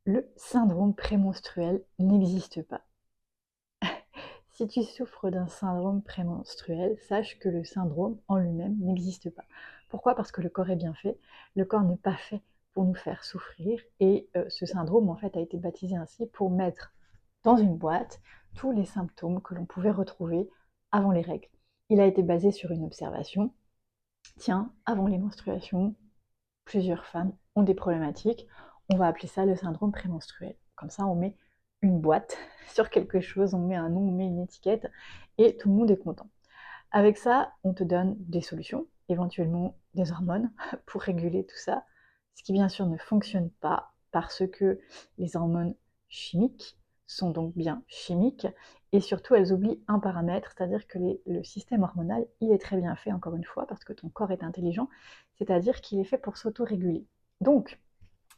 Le syndrome prémenstruel n'existe pas. Si tu souffres d'un syndrome prémenstruel, sache que le syndrome en lui-même n'existe pas. Pourquoi? Parce que le corps est bien fait. Le corps n'est pas fait pour nous faire souffrir et ce syndrome en fait a été baptisé ainsi pour mettre dans une boîte tous les symptômes que l'on pouvait retrouver avant les règles. Il a été basé sur une observation. Tiens, avant les menstruations, plusieurs femmes ont des problématiques. On va appeler ça le syndrome prémenstruel. Comme ça, on met une boîte sur quelque chose, on met un nom, on met une étiquette, et tout le monde est content. Avec ça, on te donne des solutions, éventuellement des hormones, pour réguler tout ça, ce qui bien sûr ne fonctionne pas parce que les hormones chimiques sont donc bien chimiques, et surtout elles oublient un paramètre, c'est-à-dire que le système hormonal, il est très bien fait, encore une fois, parce que ton corps est intelligent, c'est-à-dire qu'il est fait pour s'auto-réguler. Donc,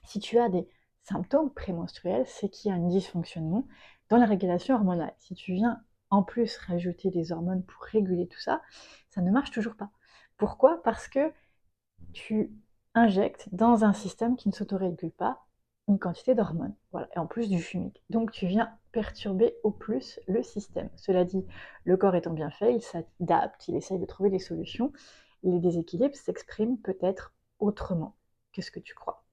si tu as des symptômes prémenstruels, c'est qu'il y a un dysfonctionnement dans la régulation hormonale. Si tu viens en plus rajouter des hormones pour réguler tout ça, ça ne marche toujours pas. Pourquoi? Parce que tu injectes dans un système qui ne s'autorégule pas une quantité d'hormones, voilà, et en plus du chimique. Donc tu viens perturber au plus le système. Cela dit, le corps étant bien fait, il s'adapte, il essaye de trouver des solutions. Les déséquilibres s'expriment peut-être autrement que ce que tu crois.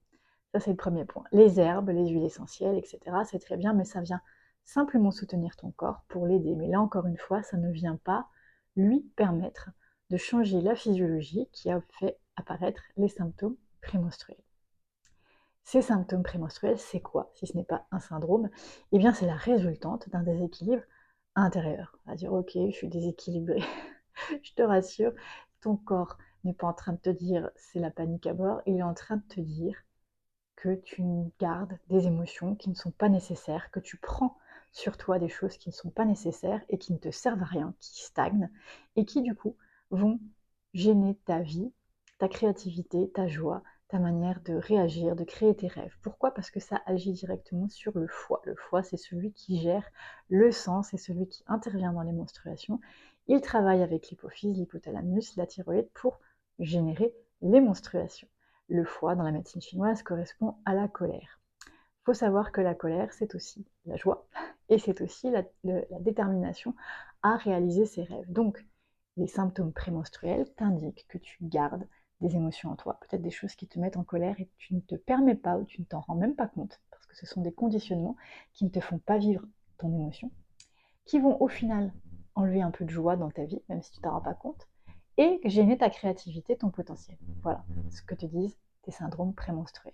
Ça, c'est le premier point. Les herbes, les huiles essentielles, etc., c'est très bien, mais ça vient simplement soutenir ton corps pour l'aider. Mais là, encore une fois, ça ne vient pas lui permettre de changer la physiologie qui a fait apparaître les symptômes prémenstruels. Ces symptômes prémenstruels, c'est quoi si ce n'est pas un syndrome? Eh bien, c'est la résultante d'un déséquilibre intérieur. On va dire, ok, je suis déséquilibrée. Je te rassure, ton corps n'est pas en train de te dire c'est la panique à bord, il est en train de te dire que tu gardes des émotions qui ne sont pas nécessaires, que tu prends sur toi des choses qui ne sont pas nécessaires et qui ne te servent à rien, qui stagnent et qui du coup vont gêner ta vie, ta créativité, ta joie, ta manière de réagir, de créer tes rêves. Pourquoi? Parce que ça agit directement sur le foie. Le foie, c'est celui qui gère le sang, c'est celui qui intervient dans les menstruations. Il travaille avec l'hypophyse, l'hypothalamus, la thyroïde pour générer les menstruations. Le foie, dans la médecine chinoise, correspond à la colère. Il faut savoir que la colère, c'est aussi la joie et c'est aussi la détermination à réaliser ses rêves. Donc, les symptômes prémenstruels t'indiquent que tu gardes des émotions en toi, peut-être des choses qui te mettent en colère et que tu ne te permets pas ou tu ne t'en rends même pas compte, parce que ce sont des conditionnements qui ne te font pas vivre ton émotion, qui vont au final enlever un peu de joie dans ta vie, même si tu ne t'en rends pas compte, et gêner ta créativité, ton potentiel. Voilà ce que te disent tes syndromes prémenstruels.